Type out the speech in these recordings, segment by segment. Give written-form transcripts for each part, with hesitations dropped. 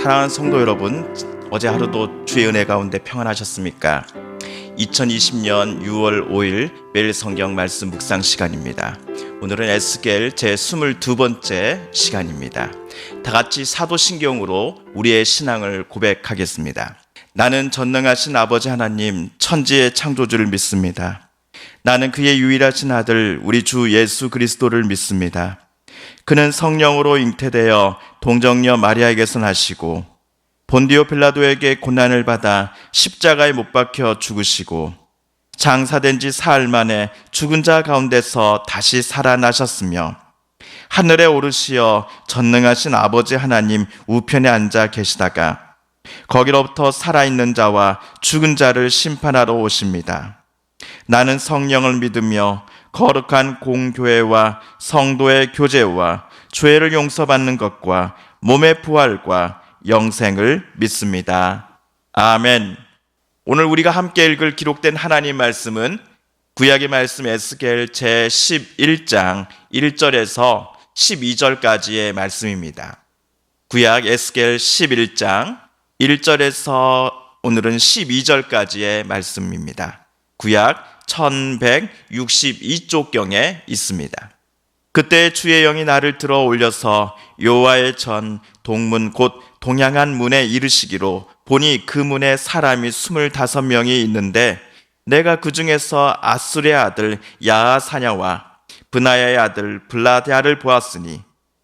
사랑하는 성도 여러분, 어제 하루도 주의 은혜 가운데 평안하셨습니까? 2020년 6월 5일 매일 성경 말씀 묵상 시간입니다. 오늘은 에스겔 제 22번째 시간입니다. 다 같이 사도신경으로 우리의 신앙을 고백하겠습니다. 나는 전능하신 아버지 하나님, 천지의 창조주를 믿습니다. 나는 그의 유일하신 아들 우리 주 예수 그리스도를 믿습니다. 그는 성령으로 잉태되어 동정녀 마리아에게서 나시고 본디오 빌라도에게 고난을 받아 십자가에 못 박혀 죽으시고 장사된 지 사흘 만에 죽은 자 가운데서 다시 살아나셨으며 하늘에 오르시어 전능하신 아버지 하나님 우편에 앉아 계시다가 거기로부터 살아있는 자와 죽은 자를 심판하러 오십니다. 나는 성령을 믿으며 거룩한 공교회와 성도의 교제와 죄를 용서받는 것과 몸의 부활과 영생을 믿습니다. 아멘. 오늘 우리가 함께 읽을 기록된 하나님 말씀은 구약의 말씀 에스겔 제 11장 1절에서 12절까지의 말씀입니다. 구약 에스겔 11장 1절에서 오늘은 12절까지의 말씀입니다. 구약 1162쪽경에 있습니다. 그때 주의 영이 나를 들어 올려서 여호와의 전 동문 곧 동양한 문에 이르시기로 보니 그 문에 사람이 25명이 있는데 내가 그 중에서 아술의 아들 야하사냐와 브나야의 아들 블라데아를 보았으니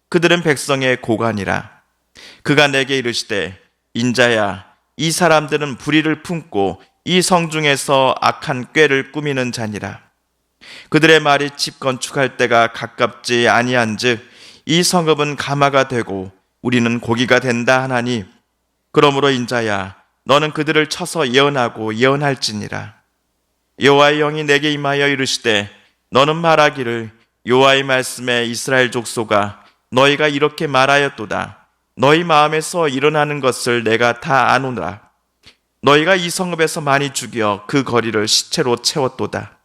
그들은 백성의 고관이라. 그가 내게 이르시되 인자야, 이 사람들은 불의를 품고 이 성중에서 악한 꾀를 꾸미는 자니라. 그들의 말이 집 건축할 때가 가깝지 아니한즉 이 성읍은 가마가 되고 우리는 고기가 된다 하나니 그러므로 인자야, 너는 그들을 쳐서 예언하고 예언할지니라. 여호와의 영이 내게 임하여 이르시되 너는 말하기를 여호와의 말씀에 이스라엘 족속아, 너희가 이렇게 말하였도다. 너희 마음에서 일어나는 것을 내가 다 아노라. 너희가 이 성읍에서 많이 죽여 그 거리를 시체로 채웠도다.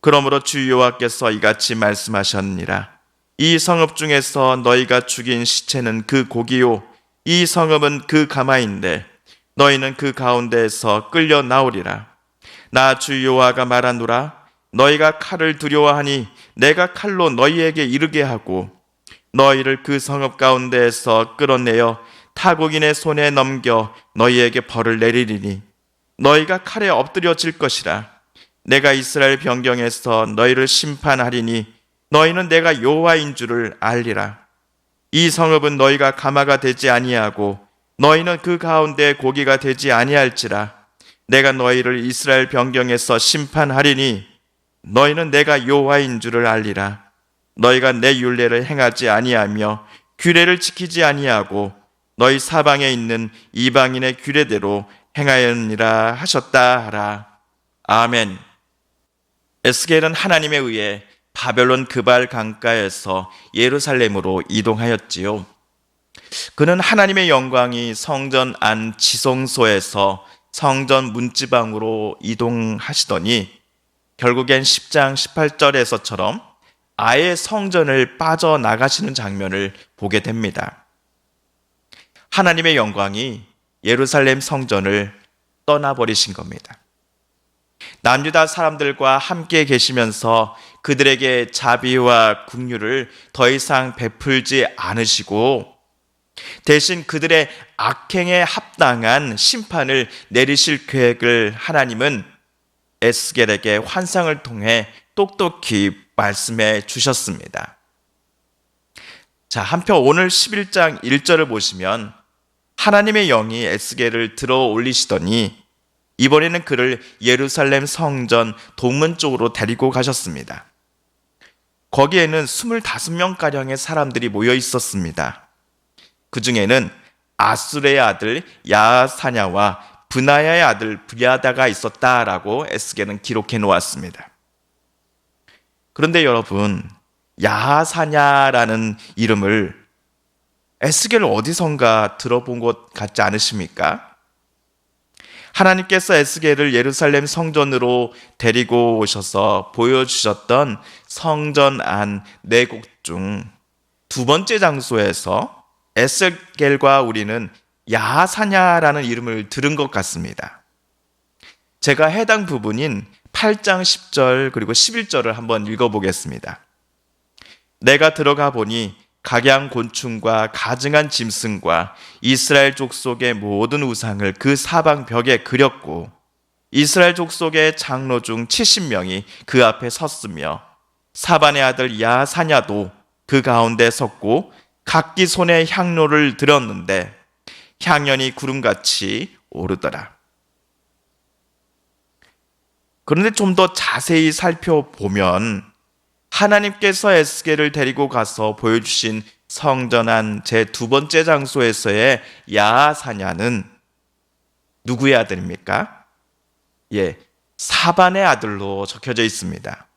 그러므로 주 여호와께서 이같이 말씀하셨느니라. 이 성읍 중에서 너희가 죽인 시체는 그 고기요, 이 성읍은 그 가마인데 너희는 그 가운데에서 끌려 나오리라. 나 주 여호와가 말하노라. 너희가 칼을 두려워하니 내가 칼로 너희에게 이르게 하고 너희를 그 성읍 가운데에서 끌어내어 타국인의 손에 넘겨 너희에게 벌을 내리리니 너희가 칼에 엎드려질 것이라. 내가 이스라엘 변경에서 너희를 심판하리니 너희는 내가 여호와인 줄을 알리라. 이 성읍은 너희가 가마가 되지 아니하고 너희는 그 가운데 고기가 되지 아니할지라. 내가 너희를 이스라엘 변경에서 심판하리니 너희는 내가 여호와인 줄을 알리라. 너희가 내 율례를 행하지 아니하며 규례를 지키지 아니하고 너희 사방에 있는 이방인의 규례대로 행하였느니라 하셨다 하라. 아멘. 에스겔은 하나님에 의해 바벨론 그발 강가에서 예루살렘으로 이동하였지요. 그는 하나님의 영광이 성전 안 지성소에서 성전 문지방으로 이동하시더니 결국엔 10장 18절에서처럼 아예 성전을 빠져나가시는 장면을 보게 됩니다. 하나님의 영광이 예루살렘 성전을 떠나버리신 겁니다. 남유다 사람들과 함께 계시면서 그들에게 자비와 긍휼을 더 이상 베풀지 않으시고 대신 그들의 악행에 합당한 심판을 내리실 계획을 하나님은 에스겔에게 환상을 통해 똑똑히 말씀해 주셨습니다. 자, 한편 오늘 11장 1절을 보시면 하나님의 영이 에스겔을 들어 올리시더니 이번에는 그를 예루살렘 성전 동문 쪽으로 데리고 가셨습니다. 거기에는 25명가량의 사람들이 모여 있었습니다. 그 중에는 아술의 아들 야하사냐와 브나야의 아들 브랴다가 있었다라고 에스겔은 기록해 놓았습니다. 그런데 여러분, 야하사냐라는 이름을 에스겔 어디선가 들어본 것 같지 않으십니까? 하나님께서 에스겔을 예루살렘 성전으로 데리고 오셔서 보여주셨던 성전 안 4곳 중 두 번째 장소에서 에스겔과 우리는 야사냐라는 이름을 들은 것 같습니다. 제가 해당 부분인 8장 10절 그리고 11절을 한번 읽어보겠습니다. 내가 들어가 보니 각양 곤충과 가증한 짐승과 이스라엘 족속의 모든 우상을 그 사방 벽에 그렸고 이스라엘 족속의 장로 중 70명이 그 앞에 섰으며 사반의 아들 야사냐도 그 가운데 섰고 각기 손에 향로를 들었는데 향연이 구름같이 오르더라. 그런데 좀 더 자세히 살펴보면 하나님께서 에스겔을 데리고 가서 보여주신 성전한 제 두 번째 장소에서의 야사냐는 누구의 아들입니까? 사반의 아들로 적혀져 있습니다.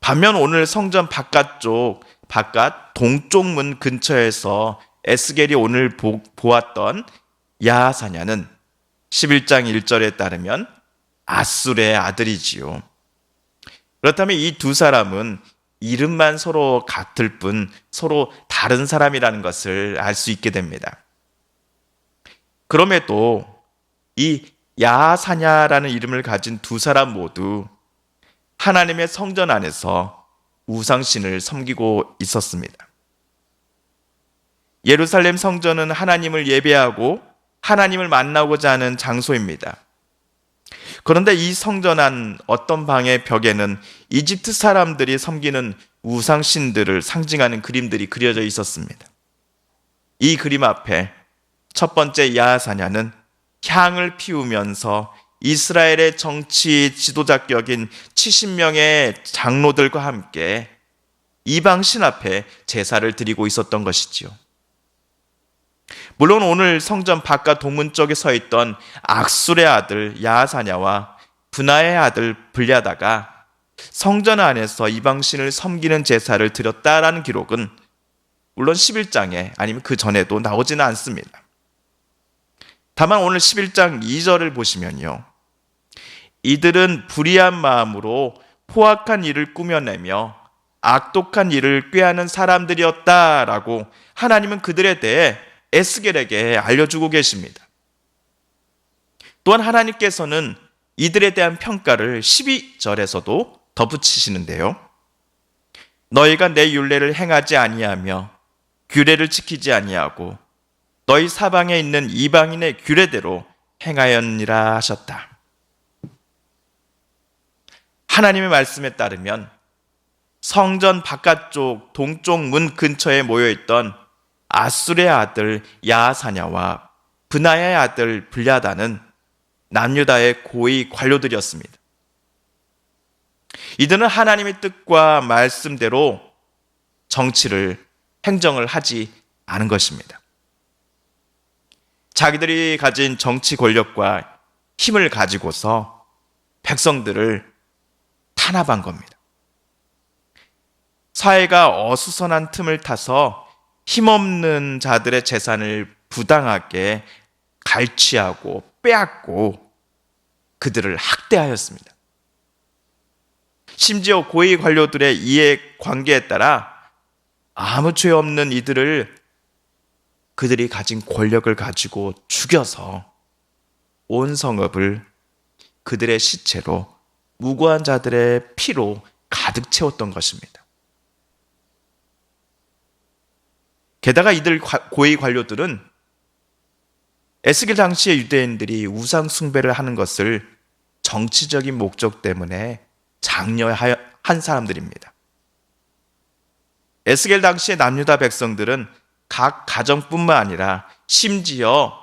반면 오늘 성전 바깥 동쪽 문 근처에서 에스겔이 오늘 보았던 야사냐는 11장 1절에 따르면 아술의 아들이지요. 그렇다면 이 두 사람은 이름만 서로 같을 뿐 서로 다른 사람이라는 것을 알 수 있게 됩니다. 그럼에도 이 야사냐라는 이름을 가진 두 사람 모두 하나님의 성전 안에서 우상신을 섬기고 있었습니다. 예루살렘 성전은 하나님을 예배하고 하나님을 만나고자 하는 장소입니다. 그런데 이 성전 안 어떤 방의 벽에는 이집트 사람들이 섬기는 우상신들을 상징하는 그림들이 그려져 있었습니다. 이 그림 앞에 첫 번째 야사냐는 향을 피우면서 이스라엘의 정치 지도자격인 70명의 장로들과 함께 이방신 앞에 제사를 드리고 있었던 것이지요. 물론 오늘 성전 바깥 동문 쪽에 서 있던 악술의 아들 야사냐와 분하의 아들 블랴다가 성전 안에서 이방신을 섬기는 제사를 드렸다라는 기록은 물론 11장에 아니면 그 전에도 나오지는 않습니다. 다만 오늘 11장 2절을 보시면요, 이들은 불의한 마음으로 포악한 일을 꾸며내며 악독한 일을 꾀하는 사람들이었다라고 하나님은 그들에 대해 에스겔에게 알려주고 계십니다. 또한 하나님께서는 이들에 대한 평가를 12절에서도 덧붙이시는데요. 너희가 내 율례를 행하지 아니하며 규례를 지키지 아니하고 너희 사방에 있는 이방인의 규례대로 행하였니라 하셨다. 하나님의 말씀에 따르면 성전 바깥쪽 동쪽 문 근처에 모여있던 아술의 아들 야사냐와 분하의 아들 블랴다는 남유다의 고위 관료들이었습니다. 이들은 하나님의 뜻과 말씀대로 행정을 하지 않은 것입니다. 자기들이 가진 정치 권력과 힘을 가지고서 백성들을 탄압한 겁니다. 사회가 어수선한 틈을 타서 힘없는 자들의 재산을 부당하게 갈취하고 빼앗고 그들을 학대하였습니다. 심지어 고위 관료들의 이해 관계에 따라 아무 죄 없는 이들을 그들이 가진 권력을 가지고 죽여서 온 성읍을 그들의 시체로 무고한 자들의 피로 가득 채웠던 것입니다. 게다가 이들 고위 관료들은 에스겔 당시의 유대인들이 우상 숭배를 하는 것을 정치적인 목적 때문에 장려한 사람들입니다. 에스겔 당시의 남유다 백성들은 각 가정뿐만 아니라 심지어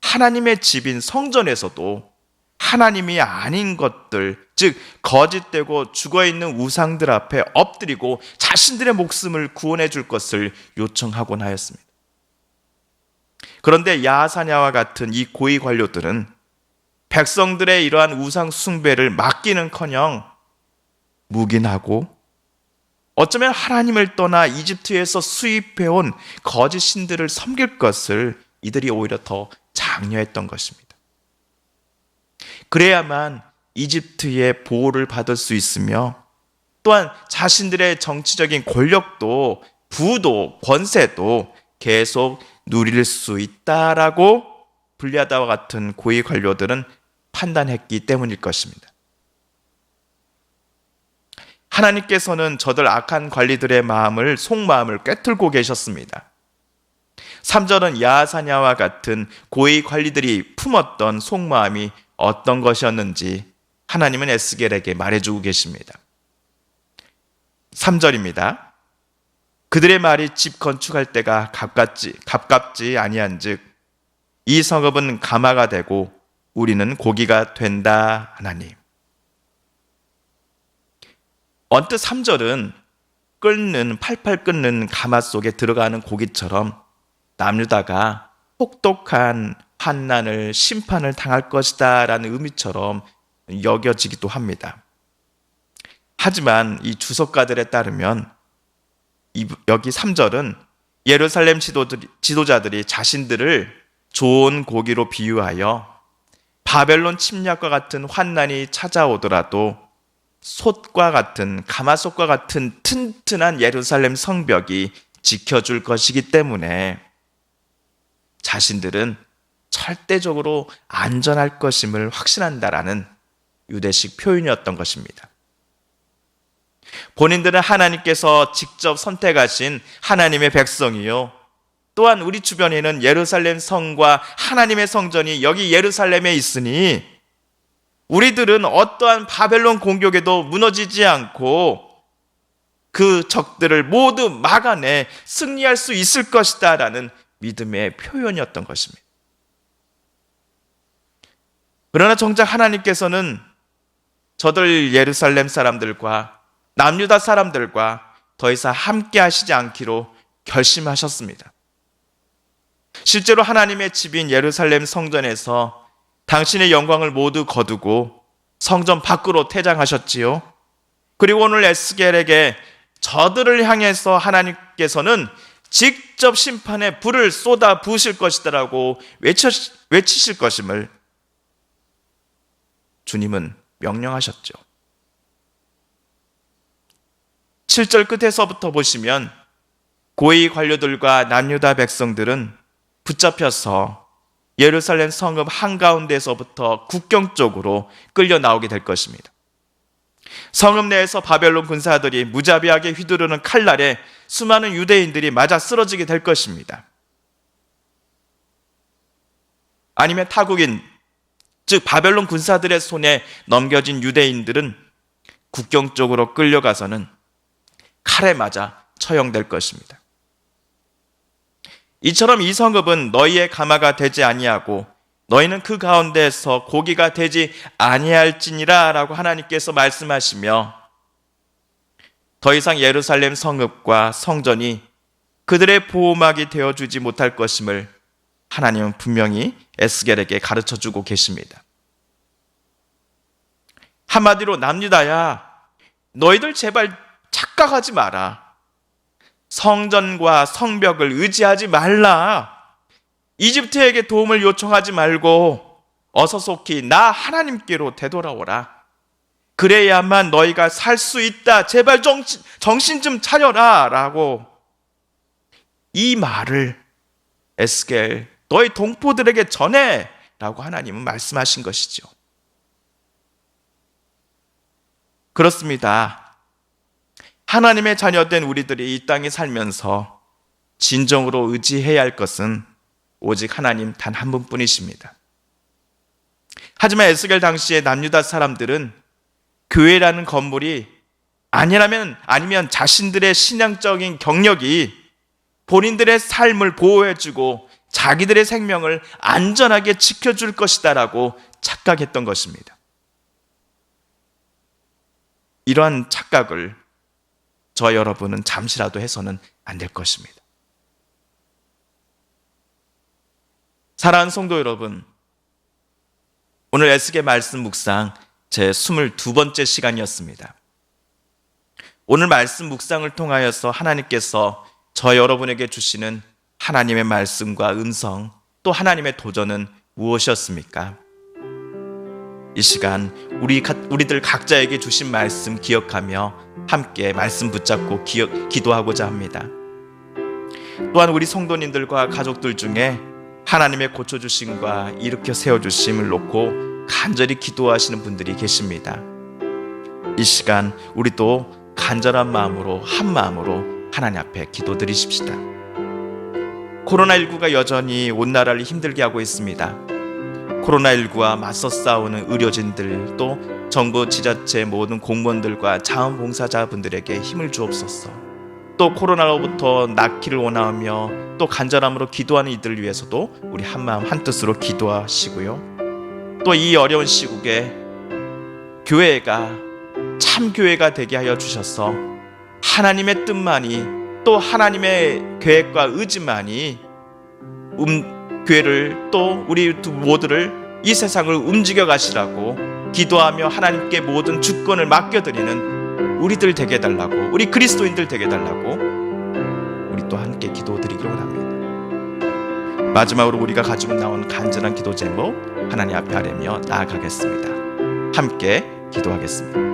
하나님의 집인 성전에서도 하나님이 아닌 것들, 즉 거짓되고 죽어있는 우상들 앞에 엎드리고 자신들의 목숨을 구원해 줄 것을 요청하곤 하였습니다. 그런데 야사냐와 같은 이 고위 관료들은 백성들의 이러한 우상 숭배를 막기는커녕 묵인하고 어쩌면 하나님을 떠나 이집트에서 수입해온 거짓 신들을 섬길 것을 이들이 오히려 더 장려했던 것입니다. 그래야만 이집트의 보호를 받을 수 있으며 또한 자신들의 정치적인 권력도 부도 권세도 계속 누릴 수 있다라고 불리하다와 같은 고위 관료들은 판단했기 때문일 것입니다. 하나님께서는 저들 악한 관리들의 속마음을 꿰뚫고 계셨습니다. 3절은 야사냐와 같은 고위 관리들이 품었던 속마음이 어떤 것이었는지 하나님은 에스겔에게 말해주고 계십니다. 3절입니다. 그들의 말이 집 건축할 때가 가깝지 아니한즉 이 성읍은 가마가 되고 우리는 고기가 된다 하나니. 언뜻 3절은 팔팔 끓는 가마 속에 들어가는 고기처럼 남유다가 혹독한 환난을 심판을 당할 것이다 라는 의미처럼 여겨지기도 합니다. 하지만 이 주석가들에 따르면 여기 3절은 예루살렘 지도자들이 자신들을 좋은 고기로 비유하여 바벨론 침략과 같은 환난이 찾아오더라도 솥과 같은 가마솥과 같은 튼튼한 예루살렘 성벽이 지켜줄 것이기 때문에 자신들은 절대적으로 안전할 것임을 확신한다라는 유대식 표현이었던 것입니다. 본인들은 하나님께서 직접 선택하신 하나님의 백성이요, 또한 우리 주변에는 예루살렘 성과 하나님의 성전이 여기 예루살렘에 있으니 우리들은 어떠한 바벨론 공격에도 무너지지 않고 그 적들을 모두 막아내 승리할 수 있을 것이다 라는 믿음의 표현이었던 것입니다. 그러나 정작 하나님께서는 저들 예루살렘 사람들과 남유다 사람들과 더 이상 함께 하시지 않기로 결심하셨습니다. 실제로 하나님의 집인 예루살렘 성전에서 당신의 영광을 모두 거두고 성전 밖으로 퇴장하셨지요. 그리고 오늘 에스겔에게 저들을 향해서 하나님께서는 직접 심판의 불을 쏟아 부으실 것이다라고 외치실 것임을 주님은 명령하셨죠. 7절 끝에서부터 보시면 고위 관료들과 남유다 백성들은 붙잡혀서 예루살렘 성읍 한가운데서부터 국경 쪽으로 끌려 나오게 될 것입니다. 성읍 내에서 바벨론 군사들이 무자비하게 휘두르는 칼날에 수많은 유대인들이 맞아 쓰러지게 될 것입니다. 아니면 타국인, 즉 바벨론 군사들의 손에 넘겨진 유대인들은 국경 쪽으로 끌려가서는 칼에 맞아 처형될 것입니다. 이처럼 이 성읍은 너희의 가마가 되지 아니하고 너희는 그 가운데에서 고기가 되지 아니할지니라 라고 하나님께서 말씀하시며 더 이상 예루살렘 성읍과 성전이 그들의 보호막이 되어주지 못할 것임을 하나님은 분명히 에스겔에게 가르쳐주고 계십니다. 한마디로 남유다야, 너희들 제발 착각하지 마라. 성전과 성벽을 의지하지 말라. 이집트에게 도움을 요청하지 말고 어서 속히 나 하나님께로 되돌아오라. 그래야만 너희가 살 수 있다. 제발 정신 좀 차려라 라고 이 말을 에스겔 너희 동포들에게 전해 라고 하나님은 말씀하신 것이죠. 그렇습니다. 하나님의 자녀된 우리들이 이 땅에 살면서 진정으로 의지해야 할 것은 오직 하나님 단 한 분뿐이십니다. 하지만 에스겔 당시의 남유다 사람들은 교회라는 건물이 아니면 자신들의 신앙적인 경력이 본인들의 삶을 보호해주고 자기들의 생명을 안전하게 지켜줄 것이다라고 착각했던 것입니다. 이러한 착각을 저와 여러분은 잠시라도 해서는 안 될 것입니다. 사랑하는 성도 여러분, 오늘 에스겔 말씀 묵상 제 22번째 시간이었습니다. 오늘 말씀 묵상을 통하여서 하나님께서 저 여러분에게 주시는 하나님의 말씀과 음성, 또 하나님의 도전은 무엇이었습니까? 이 시간 우리들 각자에게 주신 말씀 기억하며 함께 말씀 붙잡고 기도하고자 합니다. 또한 우리 성도님들과 가족들 중에 하나님의 고쳐주심과 일으켜 세워주심을 놓고 간절히 기도하시는 분들이 계십니다. 이 시간 우리 또 간절한 마음으로 한 마음으로 하나님 앞에 기도드리십시다. 코로나19가 여전히 온 나라를 힘들게 하고 있습니다. 코로나19와 맞서 싸우는 의료진들, 또 정부 지자체 모든 공무원들과 자원봉사자분들에게 힘을 주옵소서. 또 코로나로부터 낫기를 원하며 또 간절함으로 기도하는 이들을 위해서도 우리 한마음 한뜻으로 기도하시고요. 또 이 어려운 시국에 교회가 참 교회가 되게 하여 주셔서 하나님의 뜻만이, 또 하나님의 계획과 의지만이 교회를, 또 우리 모두를, 이 세상을 움직여 가시라고 기도하며 하나님께 모든 주권을 맡겨드리는 우리들 되게 해달라고, 우리 그리스도인들 되게 해달라고 우리 또 함께 기도드리기로 합니다. 마지막으로 우리가 가지고 나온 간절한 기도 제목 하나님 앞에 아뢰며 나아가겠습니다. 함께 기도하겠습니다.